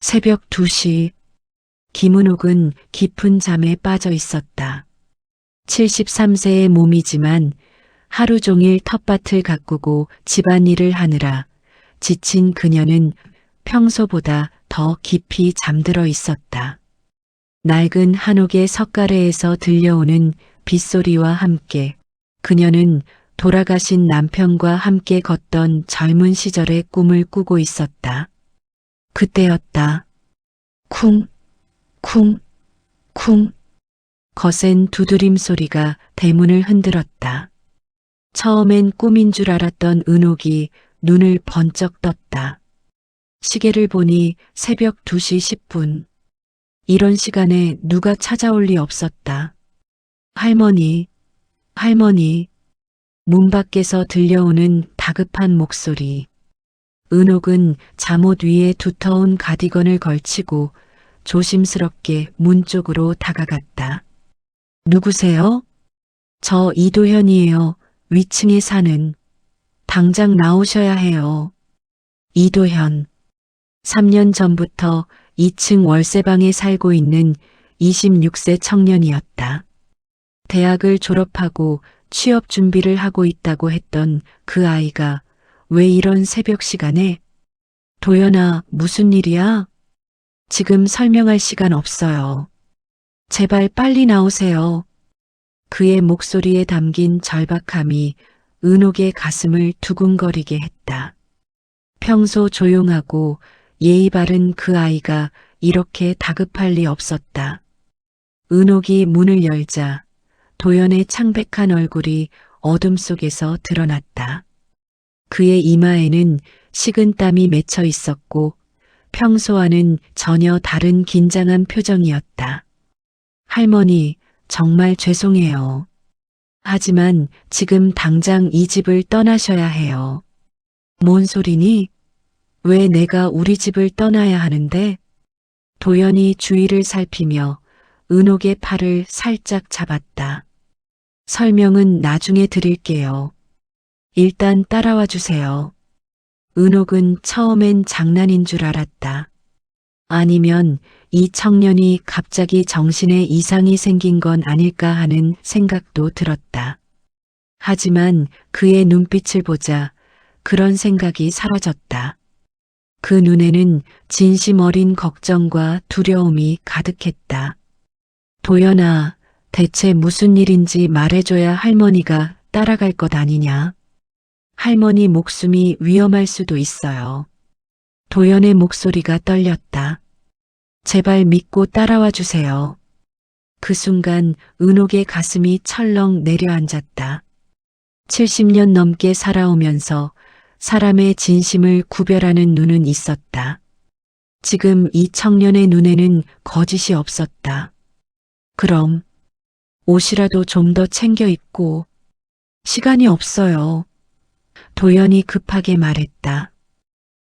새벽 2시, 김은옥은 깊은 잠에 빠져 있었다. 73세의 몸이지만 하루 종일 텃밭을 가꾸고 집안일을 하느라 지친 그녀는 평소보다 더 깊이 잠들어 있었다. 낡은 한옥의 석가래에서 들려오는 빗소리와 함께 그녀는 돌아가신 남편과 함께 걷던 젊은 시절의 꿈을 꾸고 있었다. 그때였다. 쿵, 쿵, 쿵. 거센 두드림 소리가 대문을 흔들었다. 처음엔 꿈인 줄 알았던 은옥이 눈을 번쩍 떴다. 시계를 보니 새벽 2시 10분. 이런 시간에 누가 찾아올 리 없었다. 할머니, 할머니. 문 밖에서 들려오는 다급한 목소리. 은옥은 잠옷 위에 두터운 가디건을 걸치고 조심스럽게 문 쪽으로 다가갔다. 누구세요? 저 이도현이에요. 위층에 사는. 당장 나오셔야 해요. 이도현. 3년 전부터 2층 월세방에 살고 있는 26세 청년이었다. 대학을 졸업하고 취업 준비를 하고 있다고 했던 그 아이가 왜 이런 새벽 시간에? 도연아, 무슨 일이야? 지금 설명할 시간 없어요. 제발 빨리 나오세요. 그의 목소리에 담긴 절박함이 은옥의 가슴을 두근거리게 했다. 평소 조용하고 예의 바른 그 아이가 이렇게 다급할 리 없었다. 은옥이 문을 열자 도연의 창백한 얼굴이 어둠 속에서 드러났다. 그의 이마에는 식은땀이 맺혀 있었고 평소와는 전혀 다른 긴장한 표정이었다. 할머니, 정말 죄송해요. 하지만 지금 당장 이 집을 떠나셔야 해요. 뭔 소리니? 왜 내가 우리 집을 떠나야 하는데? 도연이 주위를 살피며 은옥의 팔을 살짝 잡았다. 설명은 나중에 드릴게요. 일단 따라와 주세요. 은옥은 처음엔 장난인 줄 알았다. 아니면 이 청년이 갑자기 정신에 이상이 생긴 건 아닐까 하는 생각도 들었다. 하지만 그의 눈빛을 보자 그런 생각이 사라졌다. 그 눈에는 진심 어린 걱정과 두려움이 가득했다. 도연아, 대체 무슨 일인지 말해줘야 할머니가 따라갈 것 아니냐? 할머니 목숨이 위험할 수도 있어요. 도연의 목소리가 떨렸다. 제발 믿고 따라와 주세요. 그 순간 은옥의 가슴이 철렁 내려앉았다. 70년 넘게 살아오면서 사람의 진심을 구별하는 눈은 있었다. 지금 이 청년의 눈에는 거짓이 없었다. 그럼 옷이라도 좀 더 챙겨 입고. 시간이 없어요. 도연이 급하게 말했다.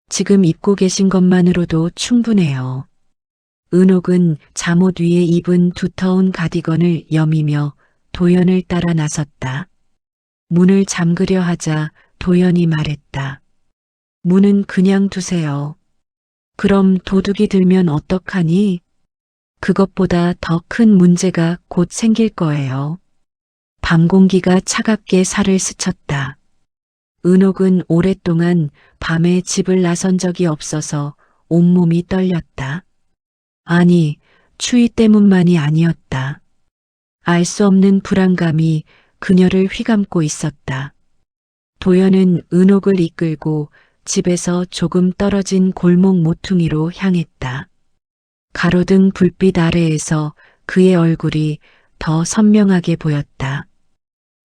지금 입고 계신 것만으로도 충분해요. 은옥은 잠옷 위에 입은 두터운 가디건을 여미며 도연을 따라 나섰다. 문을 잠그려 하자 도연이 말했다. 문은 그냥 두세요. 그럼 도둑이 들면 어떡하니? 그것보다 더 큰 문제가 곧 생길 거예요. 밤 공기가 차갑게 살을 스쳤다. 은옥은 오랫동안 밤에 집을 나선 적이 없어서 온몸이 떨렸다. 아니, 추위 때문만이 아니었다. 알 수 없는 불안감이 그녀를 휘감고 있었다. 도연은 은옥을 이끌고 집에서 조금 떨어진 골목 모퉁이로 향했다. 가로등 불빛 아래에서 그의 얼굴이 더 선명하게 보였다.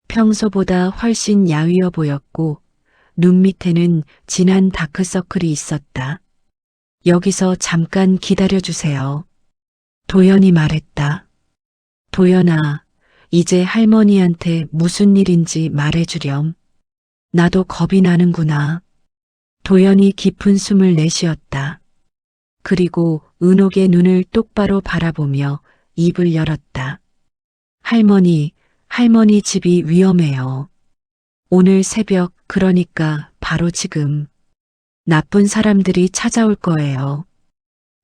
평소보다 훨씬 야위어 보였고 눈 밑에는 진한 다크서클이 있었다. 여기서 잠깐 기다려주세요. 도연이 말했다. 도연아, 이제 할머니한테 무슨 일인지 말해주렴. 나도 겁이 나는구나. 도연이 깊은 숨을 내쉬었다. 그리고 은옥의 눈을 똑바로 바라보며 입을 열었다. 할머니 집이 위험해요. 오늘 새벽, 그러니까 바로 지금 나쁜 사람들이 찾아올 거예요.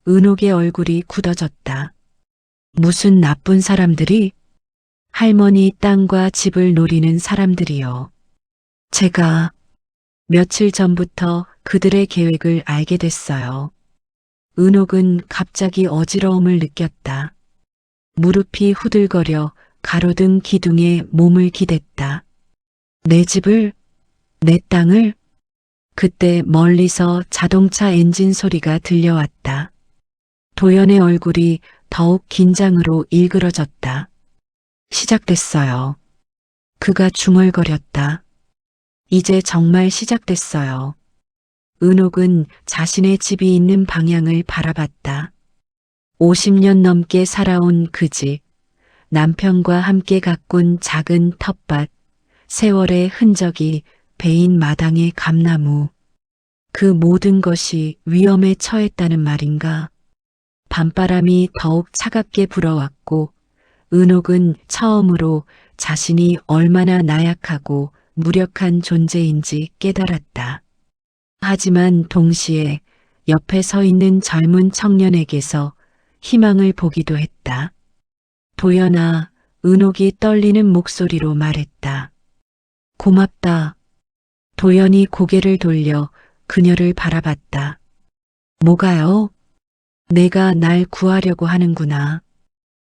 은옥의 얼굴이 굳어졌다. 무슨 나쁜 사람들이? 할머니 땅과 집을 노리는 사람들이요. 제가 며칠 전부터 그들의 계획을 알게 됐어요. 은옥은 갑자기 어지러움을 느꼈다. 무릎이 후들거려 가로등 기둥에 몸을 기댔다. 내 집을, 내 땅을? 그때 멀리서 자동차 엔진 소리가 들려왔다. 도연의 얼굴이 더욱 긴장으로 일그러졌다. 시작됐어요. 그가 중얼거렸다. 이제 정말 시작됐어요. 은옥은 자신의 집이 있는 방향을 바라봤다. 50년 넘게 살아온 그 집, 남편과 함께 가꾼 작은 텃밭, 세월의 흔적이 베인 마당의 감나무. 그 모든 것이 위험에 처했다는 말인가? 밤바람이 더욱 차갑게 불어왔고 은옥은 처음으로 자신이 얼마나 나약하고 무력한 존재인지 깨달았다. 하지만 동시에 옆에 서 있는 젊은 청년에게서 희망을 보기도 했다. 도연아, 은옥이 떨리는 목소리로 말했다. 고맙다. 도연이 고개를 돌려 그녀를 바라봤다. 뭐가요? 내가 날 구하려고 하는구나.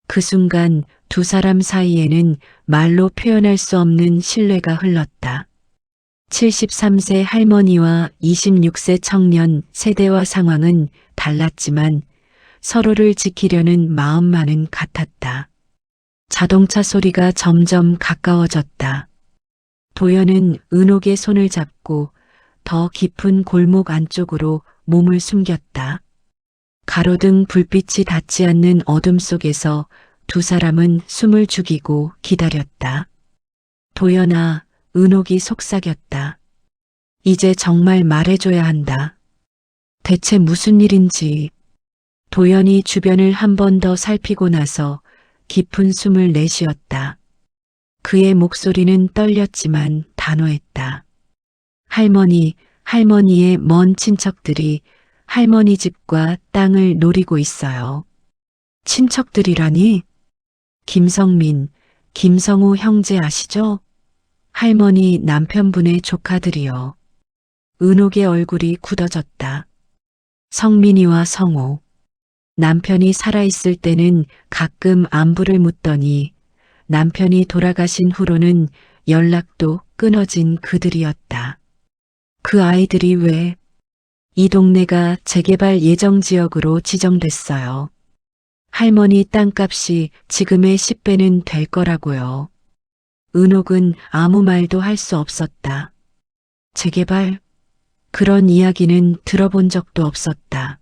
그 순간 두 사람 사이에는 말로 표현할 수 없는 신뢰가 흘렀다. 73세 할머니와 26세 청년 세대와 상황은 달랐지만 서로를 지키려는 마음만은 같았다. 자동차 소리가 점점 가까워졌다. 도연은 은옥의 손을 잡고 더 깊은 골목 안쪽으로 몸을 숨겼다. 가로등 불빛이 닿지 않는 어둠 속에서 두 사람은 숨을 죽이고 기다렸다. 도연아, 은옥이 속삭였다. 이제 정말 말해줘야 한다. 대체 무슨 일인지. 도연이 주변을 한 번 더 살피고 나서 깊은 숨을 내쉬었다. 그의 목소리는 떨렸지만 단호했다. 할머니의 먼 친척들이 할머니 집과 땅을 노리고 있어요. 친척들이라니? 김성민, 김성우 형제 아시죠? 할머니 남편분의 조카들이요. 은옥의 얼굴이 굳어졌다. 성민이와 성호. 남편이 살아있을 때는 가끔 안부를 묻더니 남편이 돌아가신 후로는 연락도 끊어진 그들이었다. 그 아이들이 왜? 이 동네가 재개발 예정 지역으로 지정됐어요. 할머니 땅값이 지금의 10배는 될 거라고요. 은옥은 아무 말도 할 수 없었다. 재개발? 그런 이야기는 들어본 적도 없었다.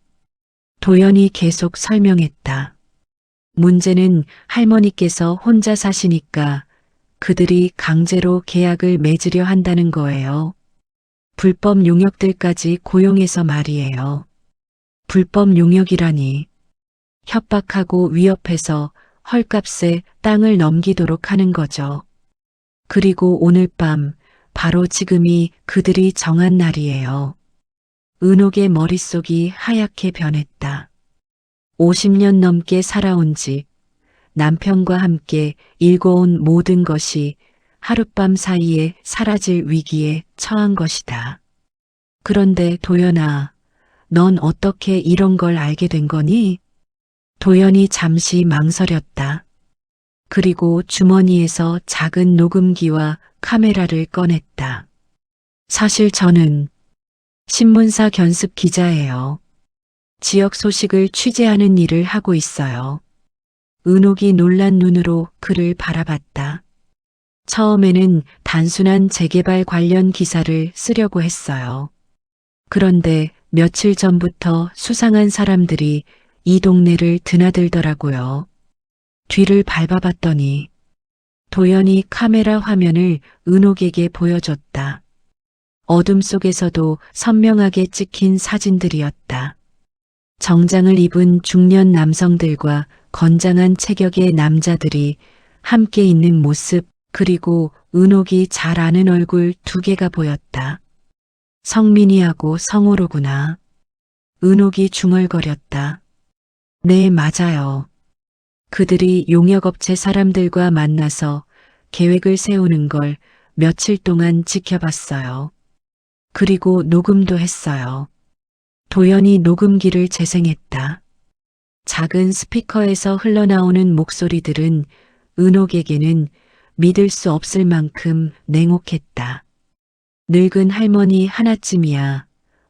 도연이 계속 설명했다. 문제는 할머니께서 혼자 사시니까 그들이 강제로 계약을 맺으려 한다는 거예요. 불법 용역들까지 고용해서 말이에요. 불법 용역이라니. 협박하고 위협해서 헐값에 땅을 넘기도록 하는 거죠. 그리고 오늘 밤, 바로 지금이 그들이 정한 날이에요. 은옥의 머릿속이 하얗게 변했다. 50년 넘게 살아온 집, 남편과 함께 일궈온 모든 것이 하룻밤 사이에 사라질 위기에 처한 것이다. 그런데 도연아, 넌 어떻게 이런 걸 알게 된 거니? 도연이 잠시 망설였다. 그리고 주머니에서 작은 녹음기와 카메라를 꺼냈다. 사실 저는 신문사 견습 기자예요. 지역 소식을 취재하는 일을 하고 있어요. 은옥이 놀란 눈으로 그를 바라봤다. 처음에는 단순한 재개발 관련 기사를 쓰려고 했어요. 그런데 며칠 전부터 수상한 사람들이 이 동네를 드나들더라고요. 뒤를 밟아봤더니 도연이 카메라 화면을 은옥에게 보여줬다. 어둠 속에서도 선명하게 찍힌 사진들이었다. 정장을 입은 중년 남성들과 건장한 체격의 남자들이 함께 있는 모습, 그리고 은옥이 잘 아는 얼굴 두 개가 보였다. 성민이하고 성호로구나. 은옥이 중얼거렸다. 네, 맞아요. 그들이 용역업체 사람들과 만나서 계획을 세우는 걸 며칠 동안 지켜봤어요. 그리고 녹음도 했어요. 도연이 녹음기를 재생했다. 작은 스피커에서 흘러나오는 목소리들은 은옥에게는 믿을 수 없을 만큼 냉혹했다. 늙은 할머니 하나쯤이야.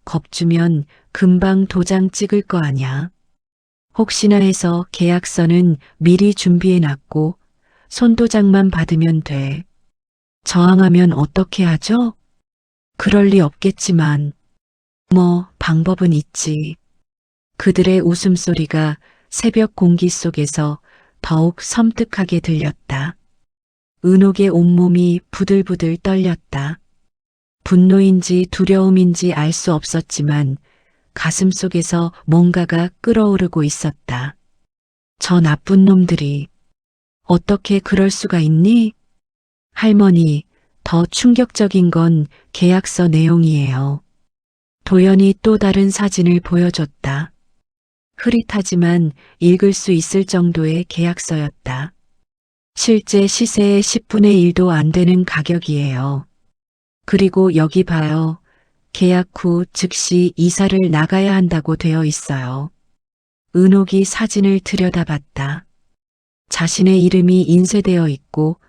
겁주면 금방 도장 찍을 거 아냐. 혹시나 해서 계약서는 미리 준비해놨고 손도장만 받으면 돼. 저항하면 어떻게 하죠? 그럴 리 없겠지만 뭐 방법은 있지. 그들의 웃음소리가 새벽 공기 속에서 더욱 섬뜩하게 들렸다. 은옥의 온몸이 부들부들 떨렸다. 분노인지 두려움인지 알 수 없었지만 가슴 속에서 뭔가가 끓어오르고 있었다. 저 나쁜 놈들이 어떻게 그럴 수가 있니? 할머니, 더 충격적인 건 계약서 내용이에요. 도연이 또 다른 사진을 보여줬다. 흐릿하지만 읽을 수 있을 정도의 계약서였다. 실제 시세의 10분의 1도 안 되는 가격이에요. 그리고 여기 봐요. 계약 후 즉시 이사를 나가야 한다고 되어 있어요. 은옥이 사진을 들여다봤다. 자신의 이름이 인쇄되어 있고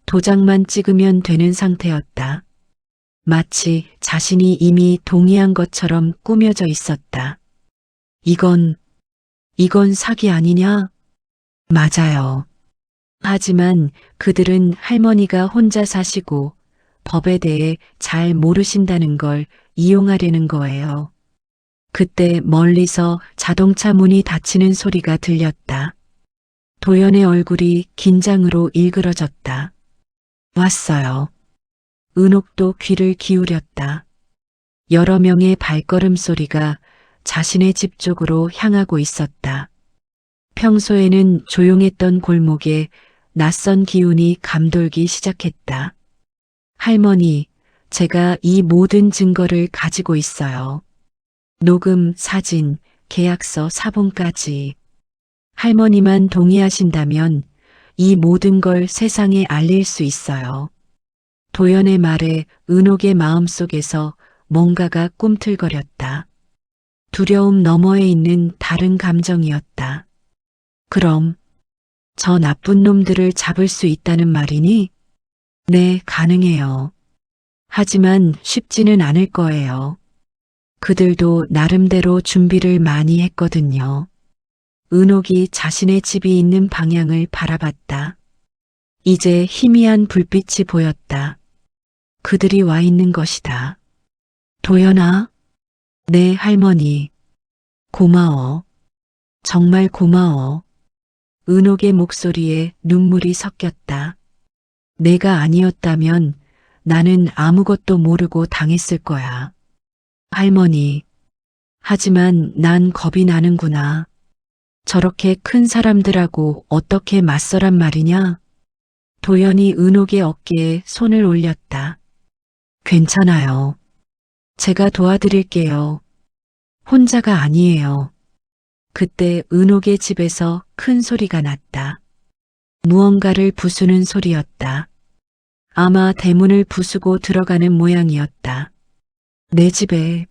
도장만 찍으면 되는 상태였다. 마치 자신이 이미 동의한 것처럼 꾸며져 있었다. 이건 사기 아니냐? 맞아요. 하지만 그들은 할머니가 혼자 사시고 법에 대해 잘 모르신다는 걸 이용하려는 거예요. 그때 멀리서 자동차 문이 닫히는 소리가 들렸다. 도연의 얼굴이 긴장으로 일그러졌다. 왔어요. 은옥도 귀를 기울였다. 여러 명의 발걸음 소리가 자신의 집 쪽으로 향하고 있었다. 평소에는 조용했던 골목에 낯선 기운이 감돌기 시작했다. 할머니, 제가 이 모든 증거를 가지고 있어요. 녹음, 사진, 계약서, 사본까지. 할머니만 동의하신다면 이 모든 걸 세상에 알릴 수 있어요. 도연의 말에 은옥의 마음속에서 뭔가가 꿈틀거렸다. 두려움 너머에 있는 다른 감정이었다. 그럼 저 나쁜 놈들을 잡을 수 있다는 말이니? 네, 가능해요. 하지만 쉽지는 않을 거예요. 그들도 나름대로 준비를 많이 했거든요. 은옥이 자신의 집이 있는 방향을 바라봤다. 이제 희미한 불빛이 보였다. 그들이 와 있는 것이다. 도연아? 네, 할머니. 고마워. 정말 고마워. 은옥의 목소리에 눈물이 섞였다. 내가 아니었다면 나는 아무것도 모르고 당했을 거야. 할머니. 하지만 난 겁이 나는구나. 저렇게 큰 사람들하고 어떻게 맞서란 말이냐? 도연이 은옥의 어깨에 손을 올렸다. 괜찮아요. 제가 도와드릴게요. 혼자가 아니에요. 그때 은옥의 집에서 큰 소리가 났다. 무언가를 부수는 소리였다. 아마 대문을 부수고 들어가는 모양이었다. 내 집에.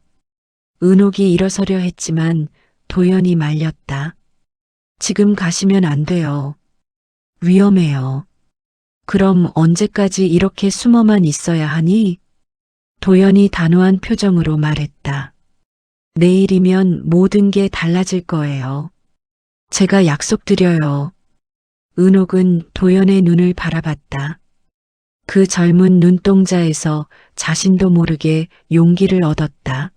은옥이 일어서려 했지만 도연이 말렸다. 지금 가시면 안 돼요. 위험해요. 그럼 언제까지 이렇게 숨어만 있어야 하니? 도연이 단호한 표정으로 말했다. 내일이면 모든 게 달라질 거예요. 제가 약속드려요. 은옥은 도연의 눈을 바라봤다. 그 젊은 눈동자에서 자신도 모르게 용기를 얻었다.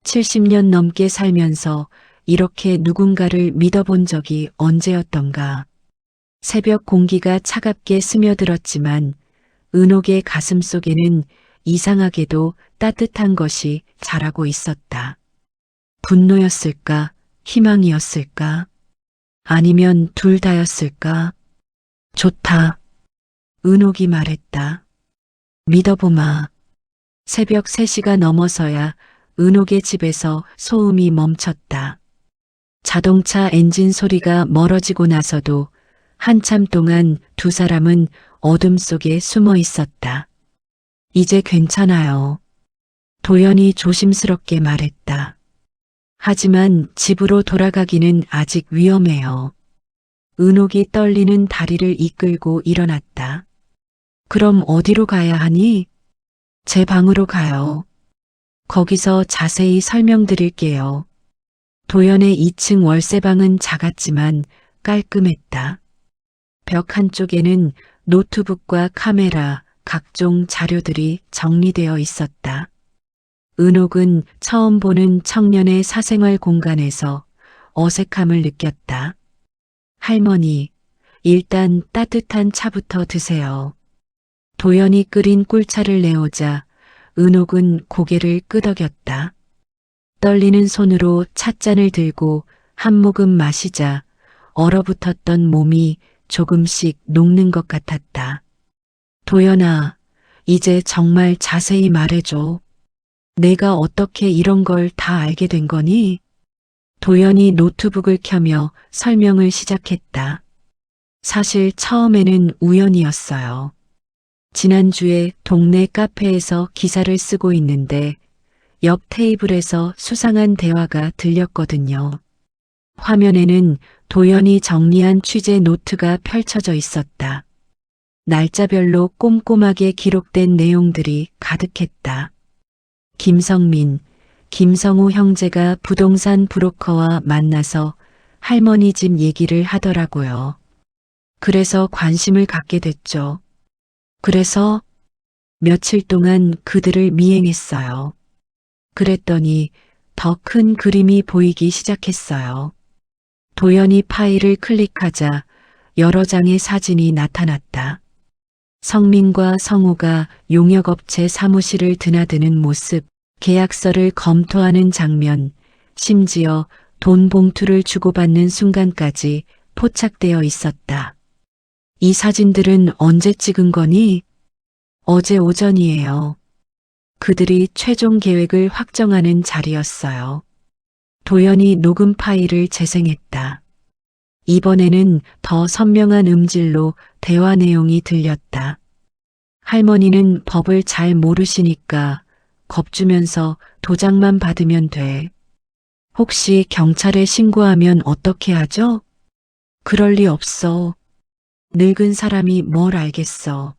70년 넘게 살면서 이렇게 누군가를 믿어본 적이 언제였던가. 새벽 공기가 차갑게 스며들었지만 은옥의 가슴 속에는 이상하게도 따뜻한 것이 자라고 있었다. 분노였을까? 희망이었을까? 아니면 둘 다였을까? 좋다. 은옥이 말했다. 믿어보마. 새벽 3시가 넘어서야 은옥의 집에서 소음이 멈췄다. 자동차 엔진 소리가 멀어지고 나서도 한참 동안 두 사람은 어둠 속에 숨어 있었다. 이제 괜찮아요. 도연이 조심스럽게 말했다. 하지만 집으로 돌아가기는 아직 위험해요. 은옥이 떨리는 다리를 이끌고 일어났다. 그럼 어디로 가야 하니? 제 방으로 가요. 거기서 자세히 설명드릴게요. 도연의 2층 월세방은 작았지만 깔끔했다. 벽 한쪽에는 노트북과 카메라, 각종 자료들이 정리되어 있었다. 은옥은 처음 보는 청년의 사생활 공간에서 어색함을 느꼈다. 할머니, 일단 따뜻한 차부터 드세요. 도연이 끓인 꿀차를 내오자 은옥은 고개를 끄덕였다. 떨리는 손으로 찻잔을 들고 한 모금 마시자 얼어붙었던 몸이 조금씩 녹는 것 같았다. 도연아, 이제 정말 자세히 말해줘. 내가 어떻게 이런 걸 다 알게 된 거니? 도연이 노트북을 켜며 설명을 시작했다. 사실 처음에는 우연이었어요. 지난주에 동네 카페에서 기사를 쓰고 있는데 옆 테이블에서 수상한 대화가 들렸거든요. 화면에는 도연이 정리한 취재 노트가 펼쳐져 있었다. 날짜별로 꼼꼼하게 기록된 내용들이 가득했다. 김성민, 김성우 형제가 부동산 브로커와 만나서 할머니 집 얘기를 하더라고요. 그래서 관심을 갖게 됐죠. 그래서 며칠 동안 그들을 미행했어요. 그랬더니 더 큰 그림이 보이기 시작했어요. 도연이 파일을 클릭하자 여러 장의 사진이 나타났다. 성민과 성우가 용역업체 사무실을 드나드는 모습, 계약서를 검토하는 장면, 심지어 돈 봉투를 주고받는 순간까지 포착되어 있었다. 이 사진들은 언제 찍은 거니? 어제 오전이에요. 그들이 최종 계획을 확정하는 자리였어요. 도연이 녹음 파일을 재생했다. 이번에는 더 선명한 음질로 대화 내용이 들렸다. 할머니는 법을 잘 모르시니까 겁주면서 도장만 받으면 돼. 혹시 경찰에 신고하면 어떻게 하죠? 그럴 리 없어. 늙은 사람이 뭘 알겠어.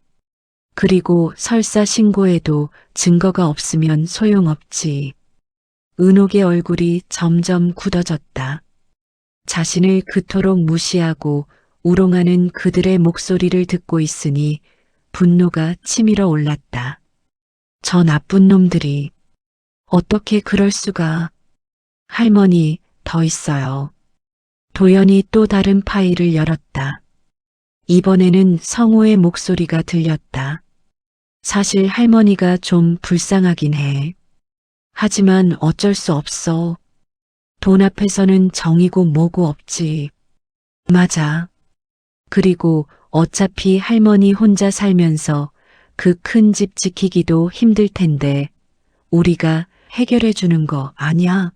그리고 설사 신고해도 증거가 없으면 소용없지. 은옥의 얼굴이 점점 굳어졌다. 자신을 그토록 무시하고 우롱하는 그들의 목소리를 듣고 있으니 분노가 치밀어 올랐다. 저 나쁜 놈들이 어떻게 그럴 수가. 할머니, 더 있어요. 도연이 또 다른 파일을 열었다. 이번에는 성우의 목소리가 들렸다. 사실 할머니가 좀 불쌍하긴 해. 하지만 어쩔 수 없어. 돈 앞에서는 정이고 뭐고 없지. 맞아. 그리고 어차피 할머니 혼자 살면서 그 큰 집 지키기도 힘들 텐데 우리가 해결해 주는 거 아니야?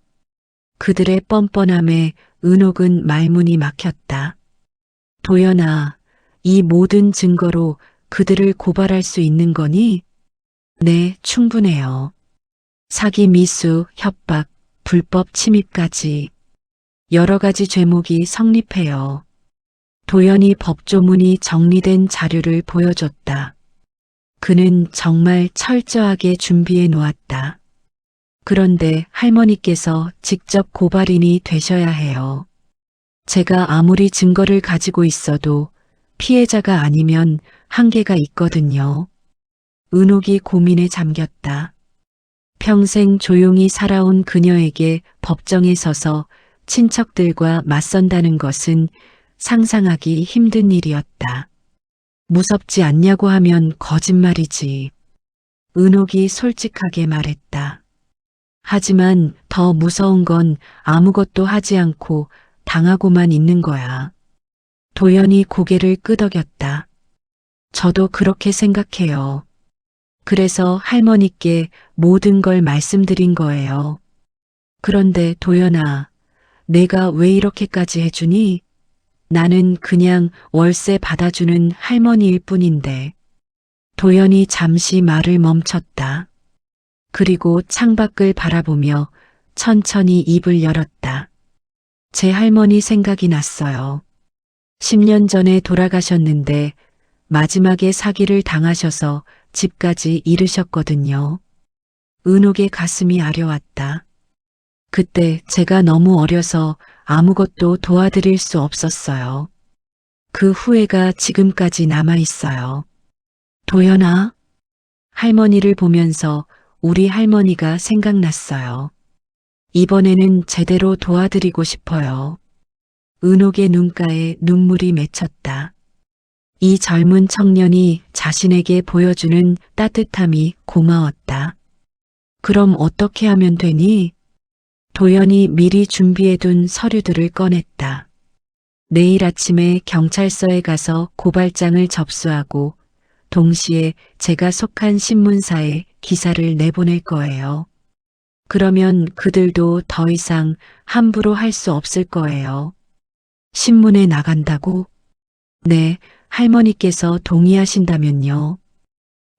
그들의 뻔뻔함에 은옥은 말문이 막혔다. 도연아, 이 모든 증거로 그들을 고발할 수 있는 거니? 네, 충분해요. 사기 미수, 협박, 불법 침입까지 여러 가지 죄목이 성립해요. 도연이 법조문이 정리된 자료를 보여줬다. 그는 정말 철저하게 준비해 놓았다. 그런데 할머니께서 직접 고발인이 되셔야 해요. 제가 아무리 증거를 가지고 있어도 피해자가 아니면 한계가 있거든요. 은옥이 고민에 잠겼다. 평생 조용히 살아온 그녀에게 법정에 서서 친척들과 맞선다는 것은 상상하기 힘든 일이었다. 무섭지 않냐고 하면 거짓말이지. 은옥이 솔직하게 말했다. 하지만 더 무서운 건 아무것도 하지 않고 당하고만 있는 거야. 도연이 고개를 끄덕였다. 저도 그렇게 생각해요. 그래서 할머니께 모든 걸 말씀드린 거예요. 그런데 도연아, 내가 왜 이렇게까지 해주니? 나는 그냥 월세 받아주는 할머니일 뿐인데. 도연이 잠시 말을 멈췄다. 그리고 창밖을 바라보며 천천히 입을 열었다. 제 할머니 생각이 났어요. 10년 전에 돌아가셨는데 마지막에 사기를 당하셔서 집까지 잃으셨거든요. 은옥의 가슴이 아려왔다. 그때 제가 너무 어려서 아무것도 도와드릴 수 없었어요. 그 후회가 지금까지 남아 있어요. 도연아, 할머니를 보면서 우리 할머니가 생각났어요. 이번에는 제대로 도와드리고 싶어요. 은옥의 눈가에 눈물이 맺혔다. 이 젊은 청년이 자신에게 보여주는 따뜻함이 고마웠다. 그럼 어떻게 하면 되니? 도연이 미리 준비해둔 서류들을 꺼냈다. 내일 아침에 경찰서에 가서 고발장을 접수하고 동시에 제가 속한 신문사에 기사를 내보낼 거예요. 그러면 그들도 더 이상 함부로 할 수 없을 거예요. 신문에 나간다고? 네, 할머니께서 동의하신다면요.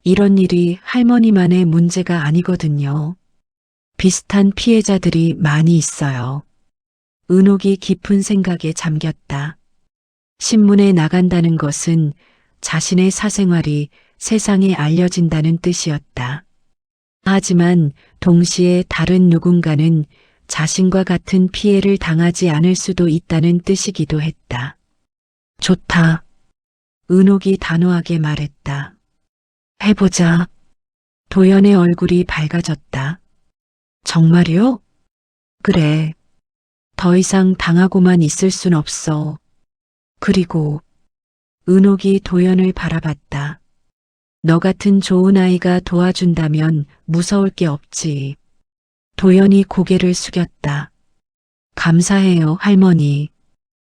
이런 일이 할머니만의 문제가 아니거든요. 비슷한 피해자들이 많이 있어요. 은옥이 깊은 생각에 잠겼다. 신문에 나간다는 것은 자신의 사생활이 세상에 알려진다는 뜻이었다. 하지만 동시에 다른 누군가는 자신과 같은 피해를 당하지 않을 수도 있다는 뜻이기도 했다. 좋다. 은옥이 단호하게 말했다. 해보자. 도연의 얼굴이 밝아졌다. 정말요? 그래. 더 이상 당하고만 있을 순 없어. 그리고 은옥이 도연을 바라봤다. 너 같은 좋은 아이가 도와준다면 무서울 게 없지. 도연이 고개를 숙였다. 감사해요, 할머니.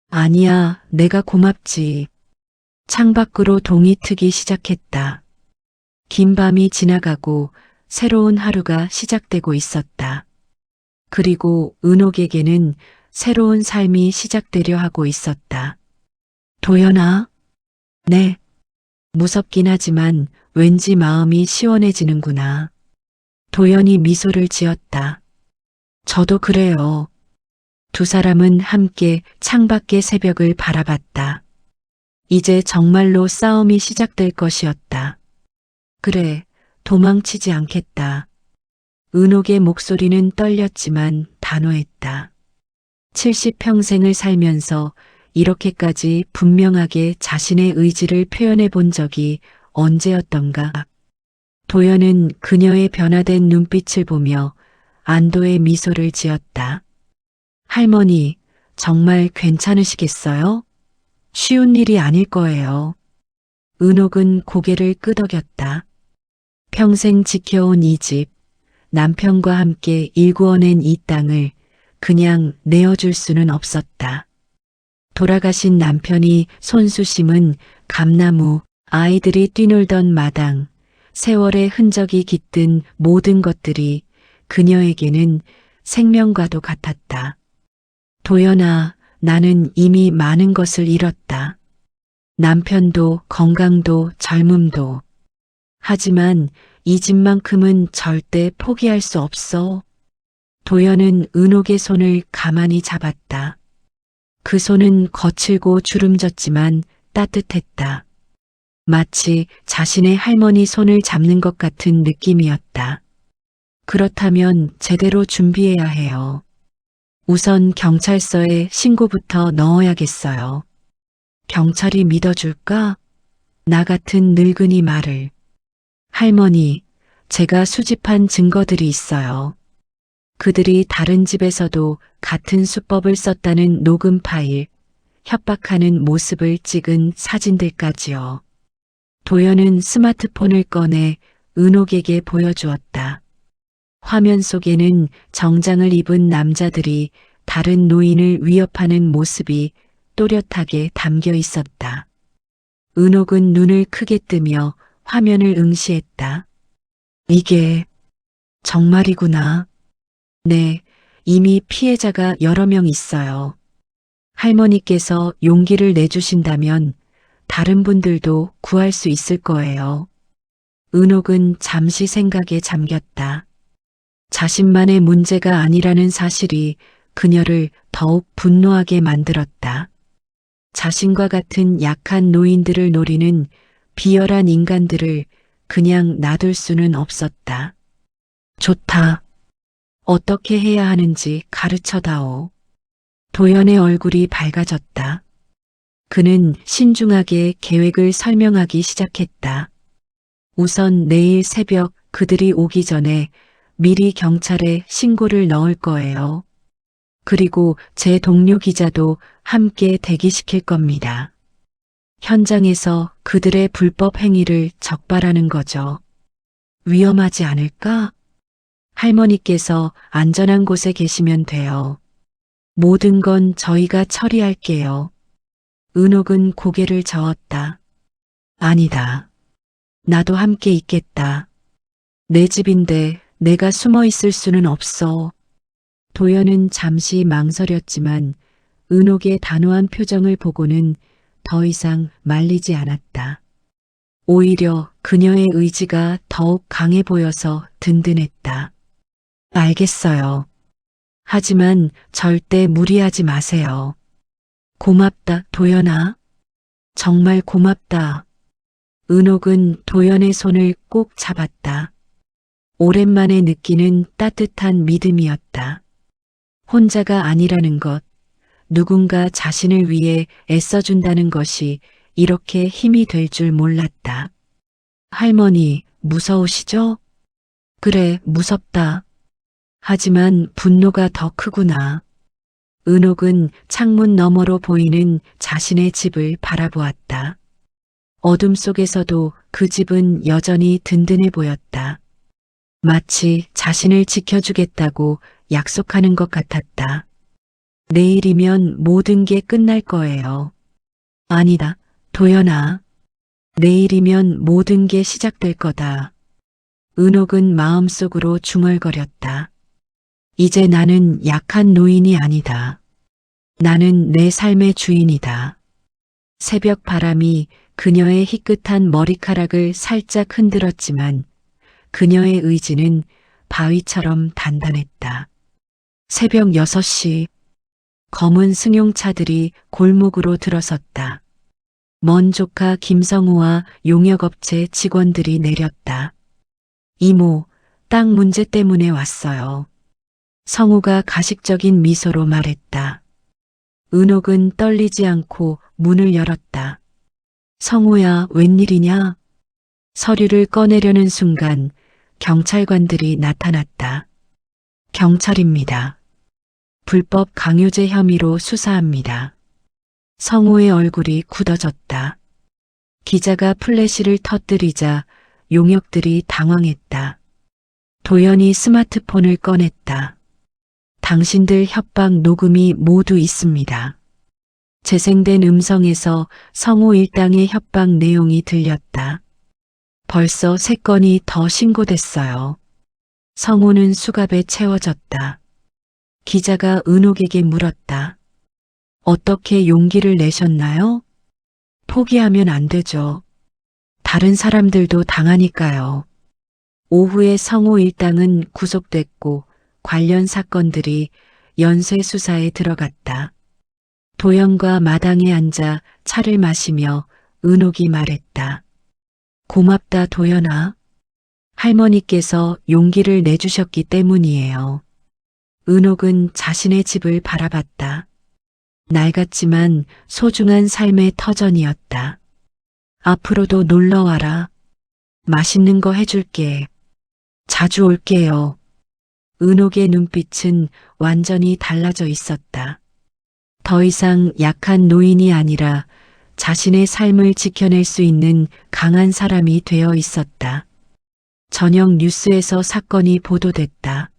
아니야, 내가 고맙지. 창밖으로 동이 트기 시작했다. 긴 밤이 지나가고 새로운 하루가 시작되고 있었다. 그리고 은옥에게는 새로운 삶이 시작되려 하고 있었다. 도연아? 네. 무섭긴 하지만 왠지 마음이 시원해지는구나. 도연이 미소를 지었다. 저도 그래요. 두 사람은 함께 창밖의 새벽을 바라봤다. 이제 정말로 싸움이 시작될 것이었다. 그래, 도망치지 않겠다. 은옥의 목소리는 떨렸지만 단호했다. 70평생을 살면서 이렇게까지 분명하게 자신의 의지를 표현해 본 적이 언제였던가. 도연은 그녀의 변화된 눈빛을 보며 안도의 미소를 지었다. 할머니, 정말 괜찮으시겠어요? 쉬운 일이 아닐 거예요. 은옥은 고개를 끄덕였다. 평생 지켜온 이 집, 남편과 함께 일구어낸 이 땅을 그냥 내어줄 수는 없었다. 돌아가신 남편이 손수 심은 감나무, 아이들이 뛰놀던 마당, 세월의 흔적이 깃든 모든 것들이 그녀에게는 생명과도 같았다. 도연아, 나는 이미 많은 것을 잃었다. 남편도 건강도 젊음도. 하지만 이 집만큼은 절대 포기할 수 없어. 도연은 은옥의 손을 가만히 잡았다. 그 손은 거칠고 주름졌지만 따뜻했다. 마치 자신의 할머니 손을 잡는 것 같은 느낌이었다. 그렇다면 제대로 준비해야 해요. 우선 경찰서에 신고부터 넣어야겠어요. 경찰이 믿어줄까? 나 같은 늙은이 말을. 할머니, 제가 수집한 증거들이 있어요. 그들이 다른 집에서도 같은 수법을 썼다는 녹음 파일, 협박하는 모습을 찍은 사진들까지요. 도연은 스마트폰을 꺼내 은옥에게 보여주었다. 화면 속에는 정장을 입은 남자들이 다른 노인을 위협하는 모습이 또렷하게 담겨 있었다. 은옥은 눈을 크게 뜨며 화면을 응시했다. 이게 정말이구나. 네, 이미 피해자가 여러 명 있어요. 할머니께서 용기를 내주신다면 다른 분들도 구할 수 있을 거예요. 은옥은 잠시 생각에 잠겼다. 자신만의 문제가 아니라는 사실이 그녀를 더욱 분노하게 만들었다. 자신과 같은 약한 노인들을 노리는 비열한 인간들을 그냥 놔둘 수는 없었다. 좋다. 어떻게 해야 하는지 가르쳐다오. 도연의 얼굴이 밝아졌다. 그는 신중하게 계획을 설명하기 시작했다. 우선 내일 새벽 그들이 오기 전에 미리 경찰에 신고를 넣을 거예요. 그리고 제 동료 기자도 함께 대기시킬 겁니다. 현장에서 그들의 불법 행위를 적발하는 거죠. 위험하지 않을까? 할머니께서 안전한 곳에 계시면 돼요. 모든 건 저희가 처리할게요. 은옥은 고개를 저었다. 아니다. 나도 함께 있겠다. 내 집인데 내가 숨어 있을 수는 없어. 도연은 잠시 망설였지만 은옥의 단호한 표정을 보고는 더 이상 말리지 않았다. 오히려 그녀의 의지가 더욱 강해 보여서 든든했다. 알겠어요. 하지만 절대 무리하지 마세요. 고맙다, 도연아. 정말 고맙다. 은옥은 도연의 손을 꼭 잡았다. 오랜만에 느끼는 따뜻한 믿음이었다. 혼자가 아니라는 것, 누군가 자신을 위해 애써준다는 것이 이렇게 힘이 될 줄 몰랐다. 할머니, 무서우시죠? 그래, 무섭다. 하지만 분노가 더 크구나. 은옥은 창문 너머로 보이는 자신의 집을 바라보았다. 어둠 속에서도 그 집은 여전히 든든해 보였다. 마치 자신을 지켜주겠다고 약속하는 것 같았다. 내일이면 모든 게 끝날 거예요. 아니다, 도연아. 내일이면 모든 게 시작될 거다. 은옥은 마음속으로 중얼거렸다. 이제 나는 약한 노인이 아니다. 나는 내 삶의 주인이다. 새벽 바람이 그녀의 희끗한 머리카락을 살짝 흔들었지만 그녀의 의지는 바위처럼 단단했다. 새벽 6시 검은 승용차들이 골목으로 들어섰다. 먼 조카 김성우와 용역업체 직원들이 내렸다. 이모, 땅 문제 때문에 왔어요. 성우가 가식적인 미소로 말했다. 은옥은 떨리지 않고 문을 열었다. 성우야, 웬일이냐? 서류를 꺼내려는 순간 경찰관들이 나타났다. 경찰입니다. 불법 강요죄 혐의로 수사합니다. 성우의 얼굴이 굳어졌다. 기자가 플래시를 터뜨리자 용역들이 당황했다. 도연이 스마트폰을 꺼냈다. 당신들 협박 녹음이 모두 있습니다. 재생된 음성에서 성우 일당의 협박 내용이 들렸다. 벌써 3건이 더 신고됐어요. 성우는 수갑에 채워졌다. 기자가 은옥에게 물었다. 어떻게 용기를 내셨나요? 포기하면 안 되죠. 다른 사람들도 당하니까요. 오후에 성우 일당은 구속됐고 관련 사건들이 연쇄 수사에 들어갔다. 도연과 마당에 앉아 차를 마시며 은옥이 말했다. 고맙다, 도연아. 할머니께서 용기를 내주셨기 때문이에요. 은옥은 자신의 집을 바라봤다. 낡았지만 소중한 삶의 터전이었다. 앞으로도 놀러와라. 맛있는 거 해줄게. 자주 올게요. 은옥의 눈빛은 완전히 달라져 있었다. 더 이상 약한 노인이 아니라 자신의 삶을 지켜낼 수 있는 강한 사람이 되어 있었다. 저녁 뉴스에서 사건이 보도됐다.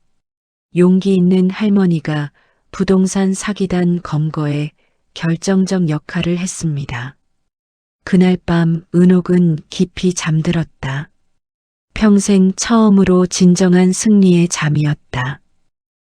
용기 있는 할머니가 부동산 사기단 검거에 결정적 역할을 했습니다. 그날 밤 은옥은 깊이 잠들었다. 평생 처음으로 진정한 승리의 잠이었다.